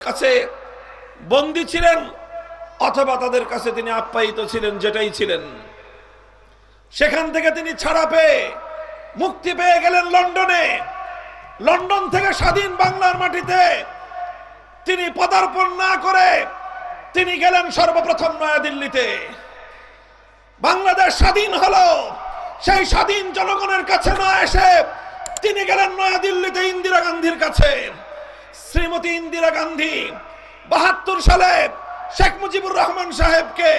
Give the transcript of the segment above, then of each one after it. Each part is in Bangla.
কাছে বন্দী ছিলেন অথবা তাদের কাছে তিনি আপ্যায়িত ছিলেন, যেটাই ছিলেন। সেখান থেকে তিনি ছাড়া পেয়ে মুক্তি পেয়ে গেলেন লন্ডনে। লন্ডন থেকে স্বাধীন বাংলার মাটিতে তিনি পদার্পণ না করে তিনি গেলেন সর্বপ্রথম নয়াদিল্লিতে। বাংলাদেশ স্বাধীন হলো, সেই স্বাধীন জনগণের কাছে না এসে তিনি গেলেন নয়াদিল্লিতে ইন্দিরা গান্ধীর কাছে। শ্রীমতী ইন্দিরা গান্ধী ৭২ সালে শেখ মুজিবুর রহমান সাহেবকে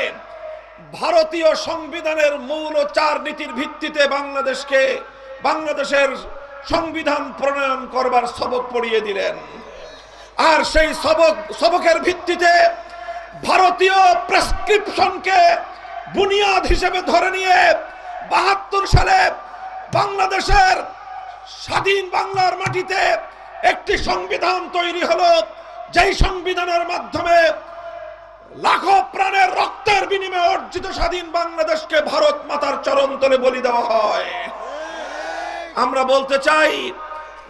ভারতীয় সংবিধানের মূল ও ৪ নীতির ভিত্তিতে বাংলাদেশের সংবিধান প্রণয়ন করবার সবক পড়িয়ে দিলেন। আর সেই সবকের ভিত্তিতে ভারতীয় প্রেসক্রিপশনকে বুনিয়াদ হিসেবে ধরে নিয়ে ৭২ সালে বাংলাদেশের স্বাধীন বাংলার মাটিতে একটি সংবিধান তৈরি হলো, যেই সংবিধানের মাধ্যমে লাখো প্রাণের রক্তের বিনিময়ে অর্জিত স্বাধীন বাংলাদেশকে ভারত মাতার চরণতলে বলি দেওয়া হয়। আমরা বলতে চাই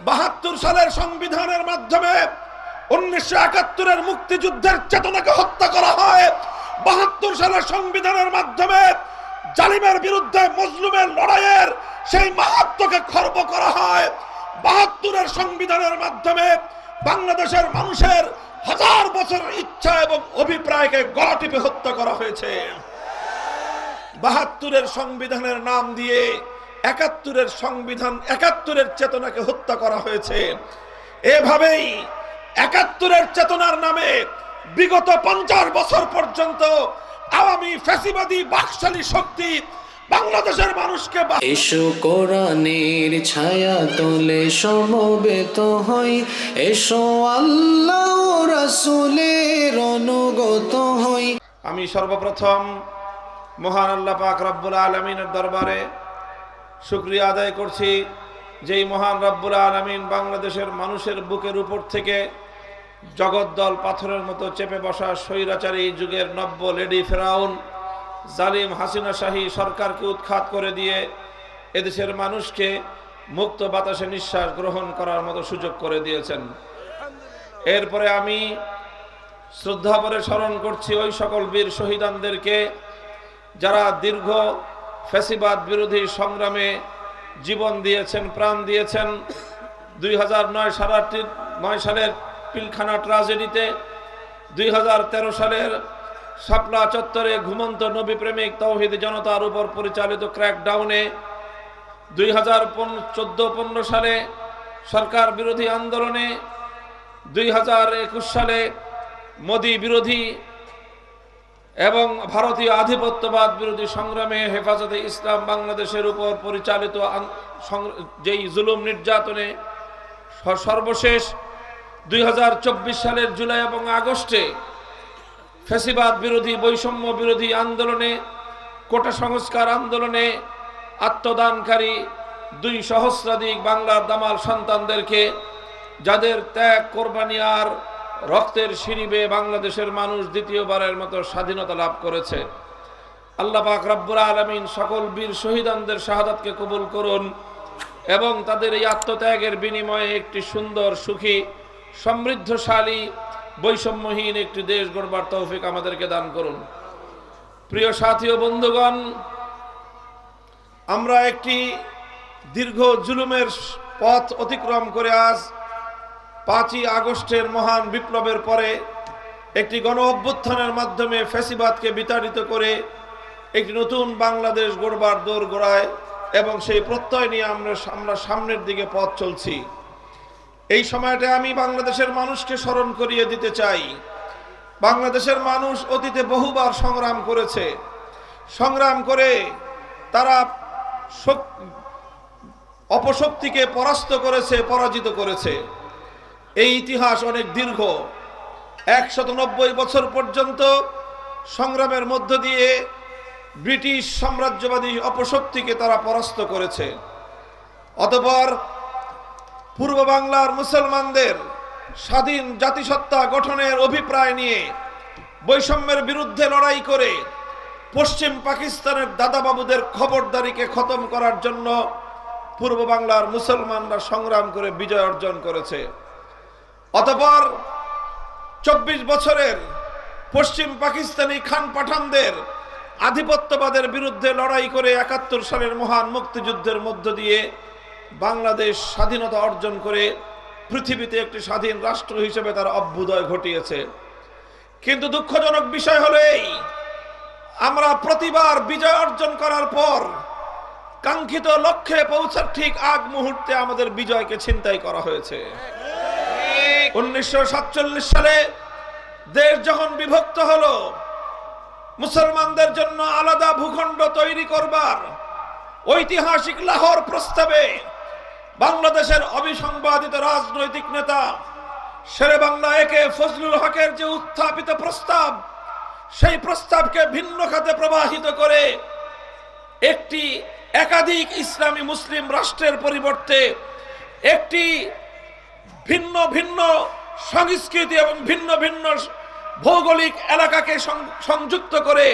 ৭২ সালের সংবিধানের মাধ্যমে ১৯৭১-এর মুক্তিযুদ্ধের চেতনাকে হত্যা করা হয়। ৭২ সালের সংবিধানের মাধ্যমে জালিমের বিরুদ্ধে মজলুমের লড়াইয়ের সেই মাহাত্ম্যকে খর্ব করা হয়। ৭২-এর সংবিধানের মাধ্যমে বাংলাদেশের মানুষের হাজার বছরের ইচ্ছা এবং অভিপ্রায়কে গলা টিপে হত্যা করা হয়েছে। ৭২-এর সংবিধানের নাম দিয়ে ৭১-এর চেতনাকে হত্যা করা হয়েছে। এভাবেই ৭১-এর চেতনার নামে বিগত ৫০ বছর পর্যন্ত আওয়ামী ফ্যাসিবাদী বাকশালী শক্তি বাংলাদেশের মানুষকে এসো কোরআনের ছায়া তলে সমবেত হই, এসো আল্লাহ ও রাসূলের অনুগত হই। আমি সর্বপ্রথম মহান আল্লাহ পাক রব্বুল আলামিনের দরবারে শুকরিয়া আদায় করছি, যেই মহান রব্বুল আলামিন বাংলাদেশের মানুষের বুকের উপর থেকে জগদ্দল পাথরের মতো চেপে বসা স্বৈরাচারী যুগের নব্য লেডি ফেরাউন জালিম হাসিনা শাহী সরকারকে উৎখাত করে দিয়ে এদেশের মানুষকে মুক্ত বাতাসে নিঃশ্বাস গ্রহণ করার মতো সুযোগ করে দিয়েছেন। এরপরে আমি শ্রদ্ধা ভরে স্মরণ করছি ওই সকল বীর শহীদানদেরকে যারা দীর্ঘ ফ্যাসিবাদ বিরোধী সংগ্রামে জীবন দিয়েছেন, প্রাণ দিয়েছেন। 2009 সালের পিলখানা ট্রাজেডিতে, 2013 সালের শাপলা চত্বরে ঘুমন্ত নবী প্রেমিক তাওহীদ জনতার উপর পরিচালিত ক্র্যাকডাউনে, 2014-15 সালে সরকার বিরোধী আন্দোলনে, 2021 সালে মোদি বিরোধী এবং ভারতীয় আধিপত্যবাদ বিরোধী সংগ্রামে হেফাজতে ইসলাম বাংলাদেশের উপর পরিচালিত যেই জুলুম নির্যাতনে, সর্বশেষ 2024 সালের জুলাই এবং আগস্টে ফ্যাসিবাদ বিরোধী বৈষম্য বিরোধী আন্দোলনে, কোটা সংস্কার আন্দোলনে আত্মদানকারী 2 সহস্রাধিক বাংলার দামাল সন্তানদেরকে, যাদের ত্যাগ, কোরবানি আর রক্তের সিঁড়ি বেয়ে বাংলাদেশের মানুষ দ্বিতীয়বারের মতো স্বাধীনতা লাভ করেছে। আল্লাহ পাক রব্বুল আলামিন সকল বীর শহীদানদের শাহাদাতকে কবুল করুন এবং তাদের এই আত্মত্যাগের বিনিময়ে একটি সুন্দর, সুখী, সমৃদ্ধশালী, বৈষম্যহীন একটি দেশ গড়বার তৌফিক আমাদেরকে দান করুন। প্রিয় সাথী ও বন্ধুগণ, আমরা একটি দীর্ঘ জুলুমের পথ অতিক্রম করে আজ 5ই আগস্টের মহান বিপ্লবের পরে একটি গণ অভ্যুত্থানের মাধ্যমে ফ্যাসিবাদকে বিতাড়িত করে একটি নতুন বাংলাদেশ গড়বার দোরগোড়ায় এবং সেই প্রত্যয় নিয়ে আমরা সামনের দিকে পথ চলছি। এই সময়টা আমি বাংলাদেশের মানুষকে স্মরণ করিয়ে দিতে চাই, বাংলাদেশের মানুষ অতীতে বহুবার সংগ্রাম করেছে। সংগ্রাম করে তারা অপশক্তিকে পরাস্ত করেছে, পরাজিত করেছে। এই ইতিহাস অনেক দীর্ঘ। 190 বছর পর্যন্ত সংগ্রামের মধ্য দিয়ে ব্রিটিশ সাম্রাজ্যবাদী অপশক্তিকে তারা পরাস্ত করেছে। অতঃপর পূর্ব বাংলার মুসলমানদের স্বাধীন জাতিসত্তা গঠনের অভিপ্রায় নিয়ে বৈষম্যের বিরুদ্ধে লড়াই করে পশ্চিম পাকিস্তানের দাদাবাবুদের খবরদারিকে খতম করার জন্য পূর্ব বাংলার মুসলমানরা সংগ্রাম করে বিজয় অর্জন করেছে। অতঃপর 24 বছরের পশ্চিম পাকিস্তানি খান পাঠানদের আধিপত্যবাদের বিরুদ্ধে লড়াই করে 71 সালের মহান মুক্তিযুদ্ধের মধ্য দিয়ে বাংলাদেশ স্বাধীনতা অর্জন করে পৃথিবীতে একটি স্বাধীন রাষ্ট্র হিসেবে তার অভ্যুদয় ঘটিয়েছে। কিন্তু দুঃখজনক বিষয় হলো এই, আমরা প্রতিবার বিজয় অর্জন করার পর কাঙ্ক্ষিত লক্ষ্যে পৌঁছার ঠিক আগ মুহূর্তে আমাদের বিজয়কে ছিনতাই করা হয়েছে। 1947 সালে দেশ যখন বিভক্ত হলো, মুসলমানদের জন্য আলাদা ভূখণ্ড তৈরি করবার ঐতিহাসিক লাহোর প্রস্তাবে বাংলাদেশের অবিসংবাদিত রাজনৈতিক নেতা শেরে বাংলা একে ফজলুল হকের যে উত্থাপিত প্রস্তাব, সেই প্রস্তাবকে ভিন্ন খাতে প্রবাহিত করে একটি একাধিক ইসলামী মুসলিম রাষ্ট্রের পরিবর্তে একটি ভিন্ন ভিন্ন সংস্কৃতি এবং ভিন্ন ভিন্ন ভৌগোলিক এলাকাকে সংযুক্ত করে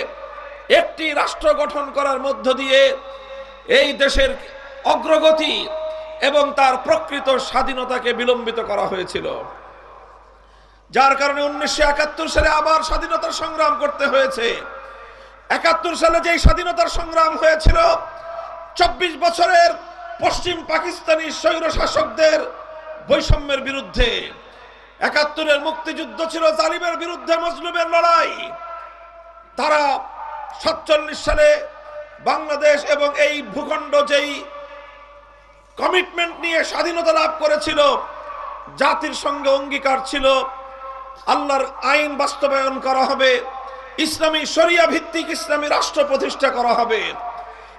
একটি রাষ্ট্র গঠন করার মধ্য দিয়ে এই দেশের অগ্রগতি এবং তার প্রকৃত স্বাধীনতাকে বিলম্বিত করা হয়েছিল। যার কারণে 1971 সালে আবার স্বাধীনতার সংগ্রাম করতে হয়েছে। 71 সালে যেই স্বাধীনতার সংগ্রাম হয়েছিল 24 বছরের পশ্চিম পাকিস্তানি স্বৈর শাসকদের বৈষম্যের বিরুদ্ধে, 71-এর মুক্তিযুদ্ধ ছিল জালিমের বিরুদ্ধে মজলুমের লড়াই। তারা 47 সালে বাংলাদেশ এবং এই ভূখণ্ড যেই কমিটমেন্ট নিয়ে স্বাধীনতা লাভ করেছিল, জাতির সঙ্গে অঙ্গীকার ছিল আল্লাহর আইন বাস্তবায়ন করা হবে, ইসলামী শরিয়া ভিত্তিক ইসলামী রাষ্ট্র প্রতিষ্ঠা করা হবে।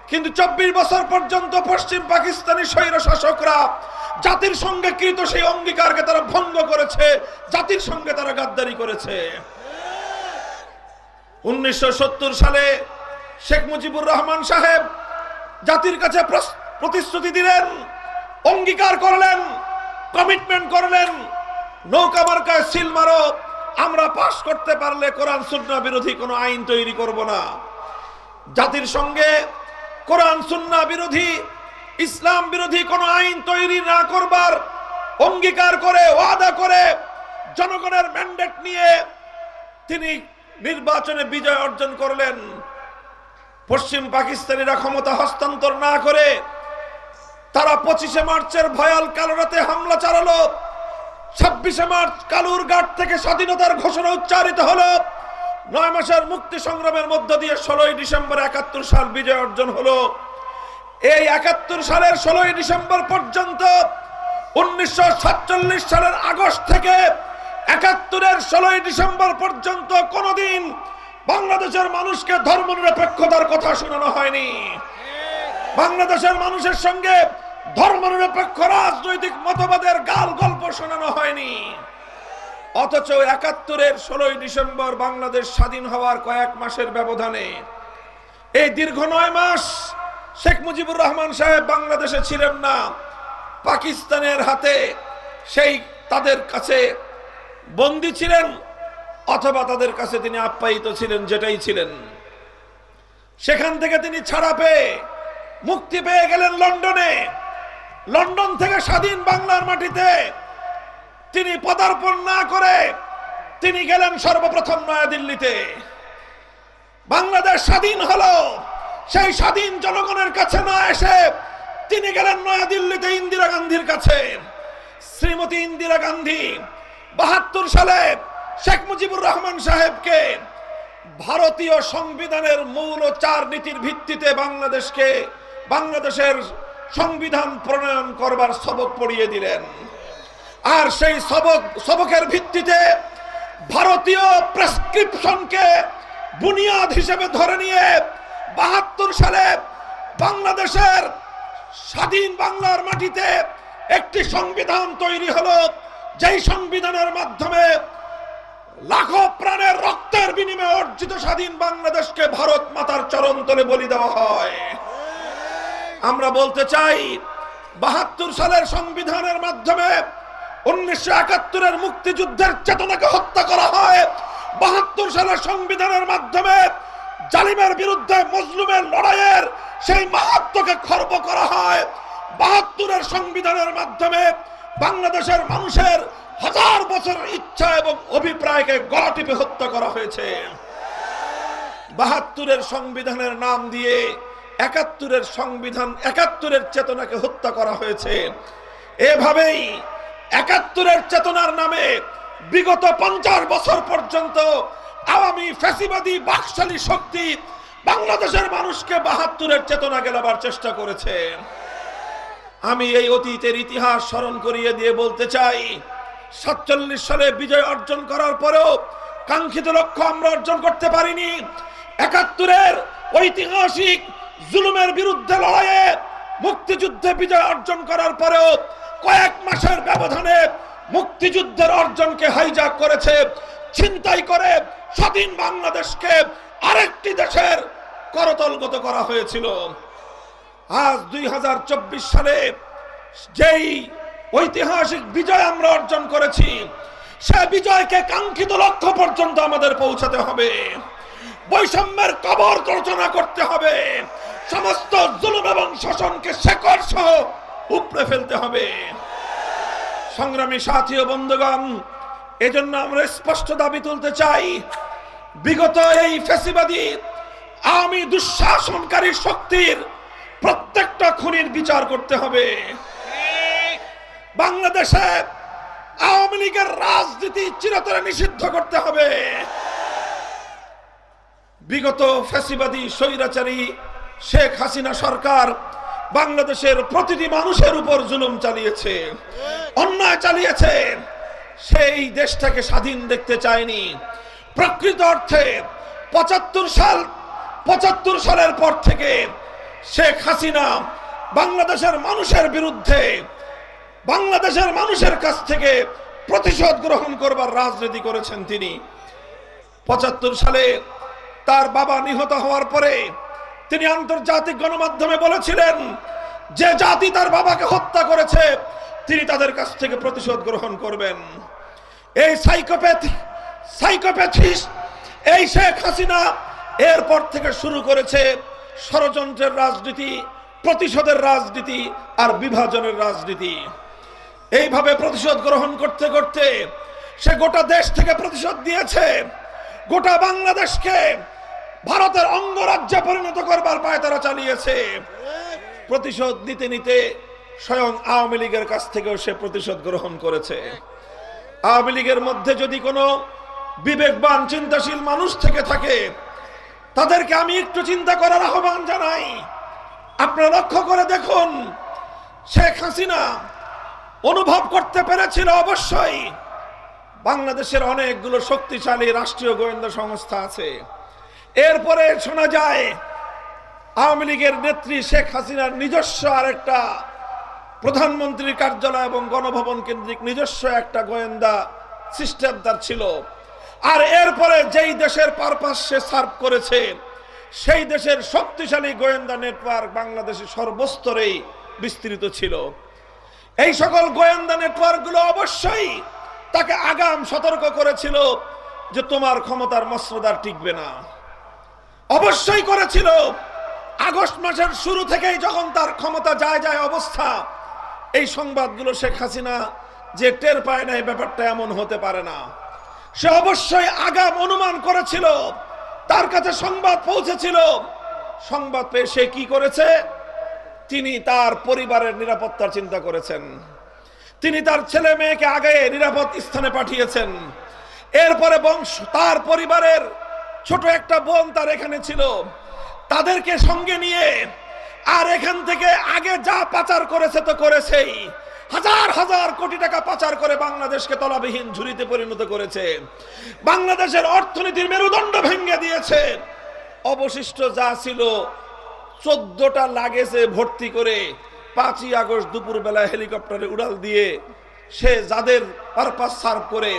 কিন্তু 24 বছর পর্যন্ত পশ্চিম পাকিস্তানি স্বৈর শাসকরা জাতির সঙ্গে কৃত সেই অঙ্গীকারকে তারা ভঙ্গ করেছে, জাতির সঙ্গে তারা গাদ্দারি করেছে। 1970 সালে শেখ মুজিবুর রহমান সাহেব জাতির কাছে প্রতিশ্রুতি দিলেন, অঙ্গীকার করলেন, কমিটমেন্ট করলেন, নৌকা মার্কায় সিল মারো, আমরা পাশ করতে পারলে কোরআন সুন্নাহ বিরোধী কোনো আইন তৈরি করব না। জাতির সঙ্গে কোরআন সুন্নাহ বিরোধী, ইসলাম বিরোধী কোনো আইন তৈরি না করবার অঙ্গীকার করে, ওয়াদা করে, জনগণের ম্যান্ডেট নিয়ে তিনি নির্বাচনে বিজয় অর্জন করলেন। পশ্চিম পাকিস্তানিরা ক্ষমতা হস্তান্তর না করে তারা 25 মার্চের ভয়াল কালো রাতে হামলা চালালো। 26 মার্চ কালুরঘাট থেকে স্বাধীনতার ঘোষণা উচ্চারিত হলো। 9 মাসের মুক্তি সংগ্রামের মধ্য দিয়ে 16 ডিসেম্বর 71 সাল বিজয় অর্জন হলো। এই 71 সালের 16 ডিসেম্বর পর্যন্ত 1947 সালের আগস্ট থেকে 71-এর 16 ডিসেম্বর পর্যন্ত কোনোদিন বাংলাদেশের মানুষকে ধর্মনিরপেক্ষতার কথা শোনানো হয়নি। বাংলাদেশের মানুষের সঙ্গে ধর্মনিরপেক্ষ রাজনৈতিক মতবাদের গাল গল্প শোনানো হয়নি। অথচ 71-এর 16 ডিসেম্বর বাংলাদেশ স্বাধীন হওয়ার কয়েক মাসের ব্যবধানে, এই দীর্ঘ 9 মাস শেখ মুজিবুর রহমান সাহেব বাংলাদেশে ছিলেন না, পাকিস্তানের হাতে সেই তাদের কাছে বন্দী ছিলেন, অথবা তাদের কাছে তিনি আপ্যায়িত ছিলেন, যেটাই ছিলেন। সেখান থেকে তিনি ছাড়া পেয়ে মুক্তি পেয়ে গেলেন লন্ডনে। লন্ডন থেকে স্বাধীন বাংলার মাটিতে তিনি পদার্পণ না করে তিনি গেলেন সর্বপ্রথম নয়াদিল্লিতে। বাংলাদেশ স্বাধীন হলো, সেই স্বাধীন জনগণের কাছে না এসে তিনি গেলেন নয়াদিল্লিতে ইন্দিরা গান্ধীর কাছে। শ্রীমতী ইন্দিরা গান্ধী 72 সালে শেখ মুজিবুর রহমান সাহেবকে ভারতীয় সংবিধানের মূল 4 নীতির ভিত্তিতে বাংলাদেশের সংবিধান প্রণয়ন করবার সবক পড়িয়ে দিলেন। আর সেই সবকের ভিত্তিতে ভারতীয় প্রেসক্রিপশনকে বুনিয়াদ হিসেবে ধরে নিয়ে 72 সালে বাংলাদেশের স্বাধীন বাংলার মাটিতে একটি সংবিধান তৈরি হলো, যেই সংবিধানের মাধ্যমে লাখো প্রাণের রক্তের বিনিময়ে অর্জিত স্বাধীন বাংলাদেশকে ভারত মাতার চরণতলে বলি দেওয়া হয়। আমরা বলতে চাই, 72 সালের সংবিধানের মাধ্যমে 1971-এর মুক্তিযুদ্ধের চেতনাকে হত্যা করা হয়। 72 সালের সংবিধানের মাধ্যমে জালিমের বিরুদ্ধে মজলুমের লড়াইয়ের সেই মাহাত্ম্যকে খর্ব করা হয়। 72-এর সংবিধানের মাধ্যমে বাংলাদেশের মানুষের হাজার বছরের ইচ্ছা এবং অভিপ্রায়কে গলা টিপে হত্যা করা হয়েছে। ৭২-এর সংবিধানের নাম দিয়ে ৭১-এর সংবিধান, ৭১-এর চেতনাকে হত্যা করা হয়েছে। এভাবেই ৭১-এর চেতনার নামে বিগত ৫০ বছর পর্যন্ত আওয়ামী ফ্যাসিবাদী বাকশালী শক্তি বাংলাদেশের মানুষকে ৭২-এর চেতনা গেলাবার চেষ্টা করেছে। আমি এই অতীতের ইতিহাস স্মরণ করিয়ে দিয়ে বলতে চাই, ৪৭ সালে বিজয় অর্জন করার পরেও কাঙ্ক্ষিত লক্ষ্য আমরা অর্জন করতে পারিনি। ৭১-এর ঐতিহাসিক জুলুমের বিরুদ্ধে লড়াইয়ে মুক্তিযুদ্ধে বিজয় অর্জন করার পরেও কয়েক মাসের ব্যবধানে মুক্তিযুদ্ধের অর্জনকে হাইজ্যাক করেছে, ছিনতাই করে স্বাধীন বাংলাদেশকে আরেকটি দেশের করতলগত করা হয়েছিল। আজ ২০২৪ সালে যেই ঐতিহাসিক বিজয় আমরা অর্জন করেছি, সে বিজয়কে কাঙ্ক্ষিত লক্ষ্য পর্যন্ত আমাদের পৌঁছাতে হবে। বৈষম্যের কবর রচনা করতে হবে, সমস্ত জুলুম এবং শোষণকে শেকড় সহ উপড়ে ফেলতে হবে। সংগ্রামী সাথী ও বন্ধুগণ, এজন্য আমরা স্পষ্ট দাবি তুলতে চাই, বিগত এই ফ্যাসিবাদী আওয়ামী দুঃশাসনকারী শক্তির প্রত্যেকটা খুনির বিচার করতে হবে। বাংলাদেশে আওয়ামী লীগের রাজনীতি চিরতরে নিষিদ্ধ করতে হবে। বিগত ফ্যাসিবাদী স্বৈরাচারী শেখ হাসিনা সরকার বাংলাদেশের প্রতিটি মানুষের উপর জুলুম চালিয়েছে, অন্যায় চালিয়েছে। সেই দেশটাকে স্বাধীন দেখতে চায়নি। প্রকৃত অর্থে ৭৫ সালের পর থেকে শেখ হাসিনা বাংলাদেশের মানুষের বিরুদ্ধে, বাংলাদেশের মানুষের কাছ থেকে প্রতিশোধ গ্রহণ করবার রাজনীতি করেছেন তিনি। ৭৫ সালে তার বাবা নিহত হওয়ার পরে তিনি আন্তর্জাতিক গণমাধ্যমে বলেছিলেন, যে জাতি তার বাবাকে হত্যা করেছে তিনি তাদের কাছ থেকে প্রতিশোধ গ্রহণ করবেন। এই সাইকোপ্যাথিস্ট এই শেখ হাসিনা এরপর থেকে শুরু করেছে ষড়যন্ত্রের রাজনীতি, প্রতিশোধের রাজনীতি আর বিভাজনের রাজনীতি। এইভাবে প্রতিশোধ গ্রহণ করতে করতে সে গোটা দেশ থেকে প্রতিশোধ দিয়েছে। গোটা বাংলাদেশকে ভারতের অঙ্গরাজ্যে পরিণত করবার পায়তারা চালিয়েছে। প্রতিশোধ নিতে নিতে স্বয়ং আওয়ামী লীগের কাছ থেকেও সে প্রতিশোধ গ্রহণ করেছে। আওয়ামী লীগের মধ্যে যদি কোনো বিবেকবান চিন্তাশীল মানুষ থেকে থাকে, তাদেরকে আমি একটু চিন্তা করার আহ্বান জানাই। আপনারা লক্ষ্য করে দেখুন, শেখ হাসিনা অনুভব করতে পেরেছিল অবশ্যই বাংলাদেশের অনেকগুলো শক্তিশালী রাষ্ট্রীয় গোয়েন্দা সংস্থা আছে। এরপরে শোনা যায় আওয়ামী লীগের নেত্রী শেখ হাসিনার নিজস্ব আরেকটা প্রধানমন্ত্রীর কার্যালয় এবং গণভবন কেন্দ্রিক নিজস্ব একটা গোয়েন্দা সিস্টেম তার ছিল। আর এরপরে যেই দেশের পারপাস সে সার্ভ করেছে, সেই দেশের শক্তিশালী গোয়েন্দা নেটওয়ার্ক বাংলাদেশের সর্বস্তরেই বিস্তৃত ছিল। এই সকল গোয়েন্দা নেটওয়ার্কগুলো অবশ্যই তাকে আগাম সতর্ক করেছিল যে তোমার ক্ষমতার মসনদ আর টিকবে না। অবশ্যই করেছিল। আগস্ট মাসের শুরু থেকেই যখন তার ক্ষমতা যায় অবস্থা, এই সংবাদগুলো শেখ হাসিনা যে টের পায় না, এই ব্যাপারটা এমন হতে পারে না। সে অবশ্যই আগাম অনুমান করেছিল, তার কাছে সংবাদ পৌঁছেছিল। সংবাদ পেয়ে সে কি করেছে? তিনি তার পরিবারের নিরাপত্তার চিন্তা করেছেন। তিনি তার ছেলে মেয়েকে আগে নিরাপদ স্থানে পাঠিয়েছেন। এরপরে তার পরিবারের ছোট একটা বোন তার এখানে ছিল, তাদেরকে সঙ্গে নিয়ে আর এখান থেকে আগে যা পাচার করেছে তো করেছেই, হাজার হাজার কোটি টাকা পাচার করে বাংলাদেশকে তলাবিহীন ঝুড়িতে পরিণত করেছে। বাংলাদেশের অর্থনীতির মেরুদণ্ড ভেঙে দিয়েছে। অবশিষ্ট যা ছিল 14টা লাগেজে ভর্তি করে 5ই আগস্ট দুপুর বেলায় হেলিকপ্টারে উড়াল দিয়ে সে যাদের পারপাস সার্ভ করে,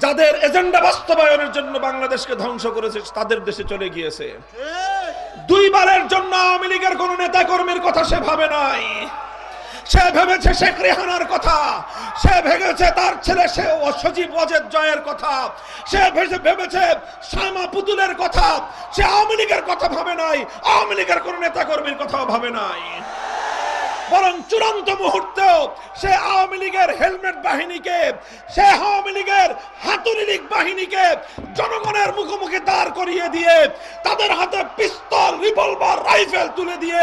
যাদের এজেন্ডা বাস্তবায়নের জন্য বাংলাদেশকে ধ্বংস করেছে, তাদের দেশে চলে গিয়েছে। দুইবারের জন্য আওয়ামী লীগের কোন নেতা কর্মীর কথা সে ভাবে নাই। সে ভেবেছে শেখ রেহানার কথা, সে ভেবেছে তার ছেলে সজীব ওয়াজেদ জয়ের কথা, সে ভেবেছে শামা পুতুলের কথা। সে আওয়ামী লীগের কথা ভাবে নাই, আওয়ামী লীগের কোন নেতা কর্মীর কথাও ভাবে নাই। বরং চূড়ান্ত মুহূর্তেও সে আওয়ামী লীগের হেলমেট বাহিনীকে, সে আওয়ামী লীগের হাতুড়ি লীগ বাহিনীকে জনগণের মুখোমুখি দাঁড় করিয়ে দিয়ে তাদের হাতে পিস্তল, রিভলভার, রাইফেল তুলে দিয়ে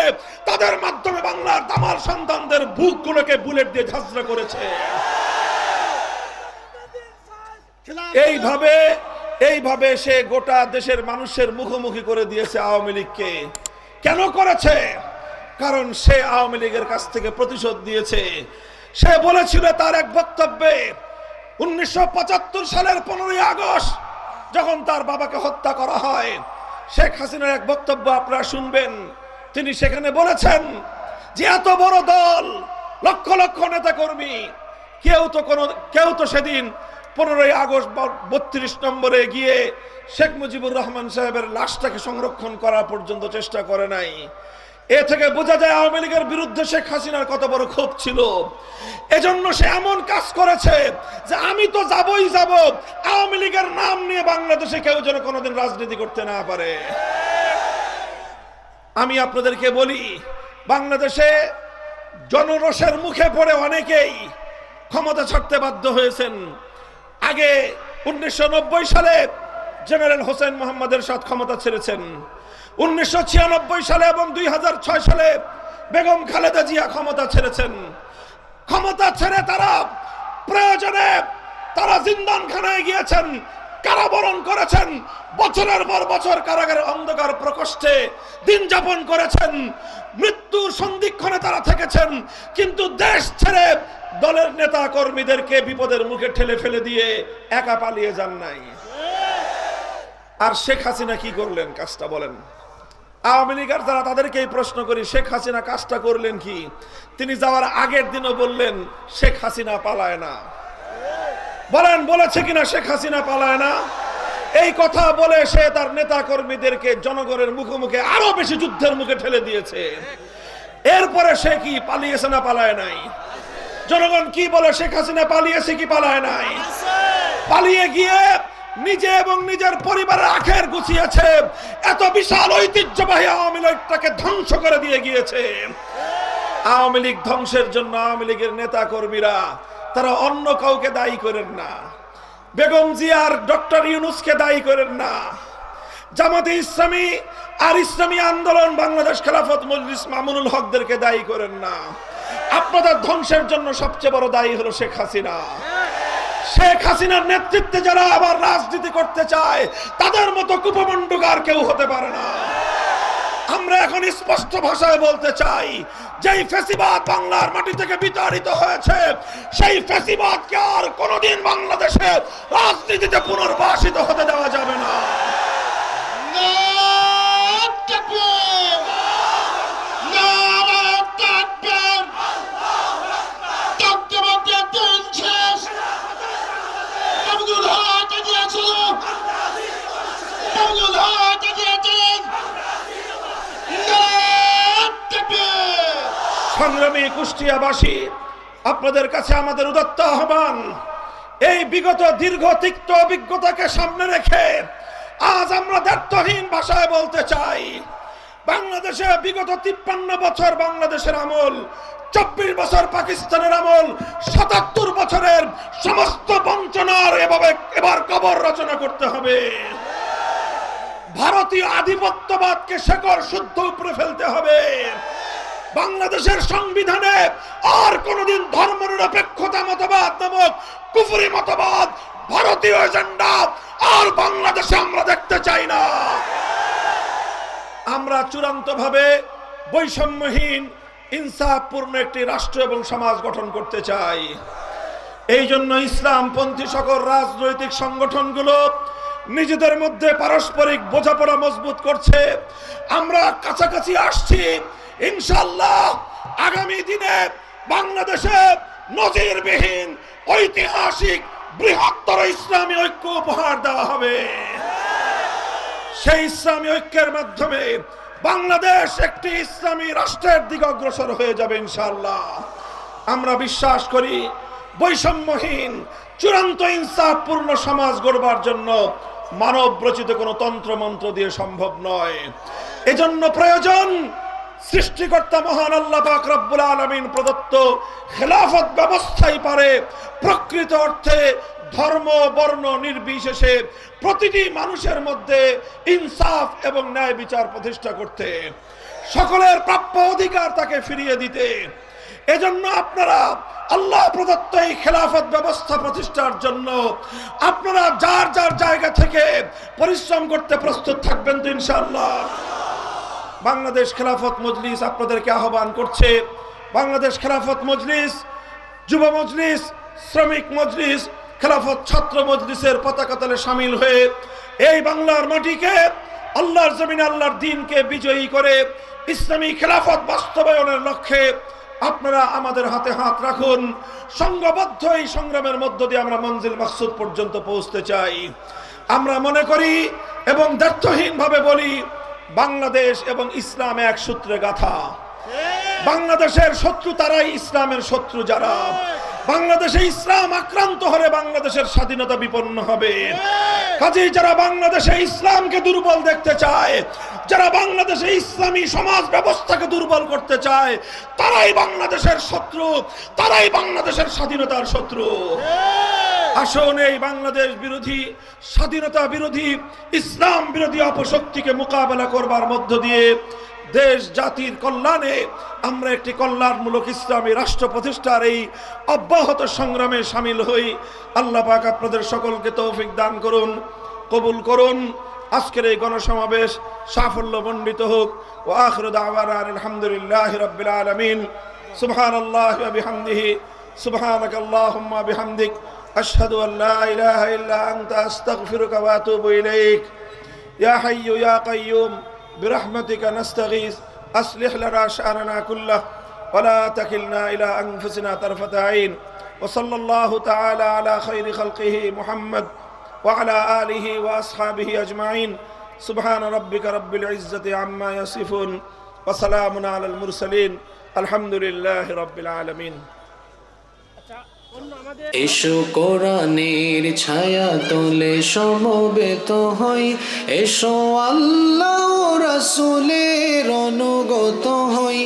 তাদের মাধ্যমে বাংলার দামাল সন্তানদের বুলেট দিয়ে ঝাঁঝরা করেছে। এইভাবে সে গোটা দেশের মানুষের মুখোমুখি করে দিয়েছে আওয়ামী লীগকে। কেন করেছে? কারণ সে আওয়ামী লীগের কাছ থেকে প্রতিশোধ দিয়েছে। সে বলেছিল তার এক বক্তব্যে 1975 সালের 15ই আগস্ট যখন তার বাবাকে হত্যা করা হয়, শেখ হাসিনার এক বক্তব্য আপনারা শুনবেন। তিনি সেখানে বলেছেন যে এত বড় দল, লক্ষ লক্ষ নেতা কর্মী, কেউ তো সেদিন 15ই আগস্ট 32 নম্বরে গিয়ে শেখ মুজিবুর রহমান সাহেবের লাশটাকে সংরক্ষণ করা পর্যন্ত চেষ্টা করে নাই। এ থেকে বোঝা যায় আওয়ামী লীগের বিরুদ্ধে শেখ হাসিনার কত বড় ক্ষোভ ছিল। এজন্য সে এমন কাজ করেছে যে আমি তো যাবই যাব, আওয়ামী লীগের নাম নিয়ে বাংলাদেশে কেউ যেন কোনোদিন রাজনীতি করতে না পারে। আমি আপনাদেরকে বলি, বাংলাদেশে জনরোষের মুখে পড়ে অনেকেই ক্ষমতা ছাড়তে বাধ্য হয়েছেন। আগে 1990 সালে জেনারেল হোসেন মোহাম্মদের সাথে ক্ষমতা ছেড়েছেন। 1996 সালে এবং 2006 সালে বেগম খালেদা জিয়া ক্ষমতা ছেড়েছেন। ক্ষমতা ছেড়ে তারা প্রয়োজনে তারা জিন্দানখানায় গিয়েছেন, কারাবরণ করেছেন, বছরের পর বছর কারাগারের অন্ধকার প্রকোষ্ঠে দিন যাপন করেছেন, মৃত্যুর সন্ধিক্ষণে তারা থেকেছেন, কিন্তু দেশ ছেড়ে দলের নেতা কর্মীদেরকে বিপদের মুখে ঠেলে ফেলে দিয়ে একা পালিয়ে যান নাই। আর শেখ হাসিনা কি করলেন কাজটা বলেন? আওয়ামী লীগের যারা তাদেরকেই প্রশ্ন করি, শেখ হাসিনা কাজটা করলেন কি? তিনি যাওয়ার আগের দিনও বললেন শেখ হাসিনা পালায় না। বলেন বলেছে কিনা শেখ হাসিনা পালায় না? এই কথা বলে সে তার নেতা কর্মীদেরকে জনগণের মুখোমুখি আরো বেশি যুদ্ধের মুখে ঠেলে দিয়েছে। এরপরে সে কি পালিয়েছে না পালায় নাই? জনগণ কি বলে, শেখ হাসিনা পালিয়েছে কি পালায় নাই? পালিয়ে গিয়ে নিজে এবং নিজের পরিবারের আখের গুছিয়েছে। এত বিশাল ঐতিহ্যবাহী আওয়ামী লীগটাকে ধ্বংস করে দিয়ে গিয়েছে। আওয়ামী লীগ ধ্বংসের জন্য আওয়ামী লীগের নেতা কর্মীরা তারা অন্য কাউকে দায়ী করেন না, বেগম জিয়ার ডক্টর ইউনূসকে দায়ী করেন না, জামাতে ইসলামী আর ইসলামী আন্দোলন বাংলাদেশ খেলাফত মজলিস মামুনুল হকদেরকে দায়ী করেন না। আপনাদের ধ্বংসের জন্য সবচেয়ে বড় দায়ী হলো শেখ হাসিনা। শেখ হাসিনার নেতৃত্বে যারা আবার রাজনীতি করতে চায় তাদের মতো কুপমণ্ডুকার কেউ হতে পারে না। আমরা এখন স্পষ্ট ভাষায় বলতে চাই, যেই ফ্যাসিবাদ বাংলার মাটি থেকে বিতাড়িত হয়েছে সেই ফ্যাসিবাদকে আর কোনোদিন বাংলাদেশে রাজনীতিতে পুনর্বাসিত হতে দেওয়া যাবে না। সংগ্রামী কুষ্টিয়াবাসী, আপনাদের কাছে আমাদের উদাত্ত আহ্বান, এই বিগত দীর্ঘ তিক্ত অভিজ্ঞতাকে সামনে রেখে আজ আমরা দ্ব্যর্থহীন ভাষায় বলতে চাই, বাংলাদেশে বিগত 53 বছর বাংলাদেশের আমল, 24 বছর পাকিস্তানের আমল, 77 বছরের সমস্ত বঞ্চনার এবার কবর রচনা করতে হবে। ভারতীয় আধিপত্যবাদকে শেকড় শুদ্ধ উপরে ফেলতে হবে। বাংলাদেশের সংবিধানে আর কোনদিন ধর্মনিরপেক্ষতা মতবাদ নামক কুফরি মতবাদ, ভারতীয় এজেন্ডা আর বাংলাদেশে আমরা দেখতে চাই না। আমরা চূড়ান্তভাবে বৈষম্যহীন, ইনসাফপূর্ণ একটি রাষ্ট্র এবং সমাজ গঠন করতে চাই। এই জন্য ইসলামপন্থী সকল রাজনৈতিক সংগঠনগুলো নিজেদের মধ্যে পারস্পরিক বোঝাপড়া মজবুত করছে। আমরা কাছাকাছি আসছি। ইনশাআল্লাহ আগামী দিনে বাংলাদেশে নজিরবিহীন ঐতিহাসিক বৃহত্তর ইসলামী ঐক্য উপহার দেওয়া হবে। সেই ইসলামী ঐক্যের মাধ্যমে বাংলাদেশ একটি ইসলামী রাষ্ট্রের দিকে অগ্রসর হয়ে যাবে ইনশাআল্লাহ। আমরা বিশ্বাস করি বৈষম্যহীন চূড়ান্ত ইনসাফপূর্ণ সমাজ গড়বার জন্য মানব রচিত কোনো তন্ত্র মন্ত্র দিয়ে সম্ভব নয়। এজন্য প্রয়োজন সৃষ্টিকর্তা মহান আল্লাহ পাক রব্বুল আলামিন প্রদত্ত খেলাফত ব্যবস্থাই পারে প্রকৃত অর্থে ধর্ম বর্ণ নির্বিশেষে প্রতিটি মানুষের মধ্যে ইনসাফ এবং ন্যায় বিচার প্রতিষ্ঠা করতে, সকলের প্রাপ্য অধিকার তাকে ফিরিয়ে দিতে। এজন্য আপনারা আল্লাহ প্রদত্ত এই খেলাফত ব্যবস্থা প্রতিষ্ঠার জন্য আপনারা যার যার জায়গা থেকে পরিশ্রম করতে প্রস্তুত থাকবেন তো ইনশাআল্লাহ। বাংলাদেশ খেলাফত মজলিস আপনাদেরকে আহ্বান করছে। বাংলাদেশ খেলাফত মজলিস, যুব মজলিস, শ্রমিক মজলিস, খেলাফত ছাত্র মজলিসের পতাকা তলে শামিল হয়ে এই বাংলার মাটিকে আল্লাহর জমিনে আল্লাহর দ্বীনকে বিজয়ী করে ইসলামী খেলাফত বাস্তবায়নের লক্ষ্যে আপনারা আমাদের হাতে হাত রাখুন। সংঘবদ্ধ এই সংগ্রামের মধ্য দিয়ে আমরা মঞ্জিল মাকসুদ পর্যন্ত পৌঁছতে চাই। আমরা মনে করি এবং দ্ব্যর্থহীনভাবে বলি, বাংলাদেশ এবং ইসলাম এক সূত্রে গাথা। বাংলাদেশের শত্রু তারাই, ইসলামের শত্রু যারা। বাংলাদেশে ইসলাম আক্রান্ত হলে বাংলাদেশের স্বাধীনতা বিপন্ন হবে। কাজেই যারা বাংলাদেশে ইসলামকে দুর্বল দেখতে চায়, যারা বাংলাদেশে ইসলামী সমাজ ব্যবস্থাকে দুর্বল করতে চায়, তারাই বাংলাদেশের শত্রু, তারাই বাংলাদেশের স্বাধীনতার শত্রু। আসুন এই বাংলাদেশ বিরোধী, স্বাধীনতা বিরোধী, ইসলাম বিরোধী অপশক্তিকে মোকাবেলা করবার মধ্য দিয়ে দেশ জাতির কল্যাণে আমরা একটি কল্যাণমূলক ইসলামী রাষ্ট্র প্রতিষ্ঠার এই অব্যাহত সংগ্রামে শামিল হই। আল্লাহ পাক আপনাদের সকলকে তৌফিক দান করুন, কবুল করুন। আজকের এই গণসমাবেশ সাফল্যমণ্ডিত হোক। ওয়া আখিরু দাওয়ানা আলহামদুলিল্লাহি রাব্বিল আলামিন। সুবহানাল্লাহি ওয়া বিহামদিহি, সুবহানাকাল্লাহুম্মা বিহামদিক, আশহাদু আল লা ইলাহা ইল্লা আনতা আস্তাগফিরুকা ওয়া আতুবু ইলাইক। ইয়া হাইয়্যু ইয়া কাইয়্যুম برحمتك نستغيث أصلح لنا شأننا كله ولا تكلنا إلى أنفسنا طرفة عين. وصلى الله تعالى على خير خلقه محمد وعلى آله وأصحابه أجمعين. سبحان ربك رب العزة عما يصفون وسلام على المرسلين الحمد لله رب العالمين. এসো কোরআনের ছায়া তলে সমবেত হই, এসো আল্লাহ রাসূলের অনুগত হই।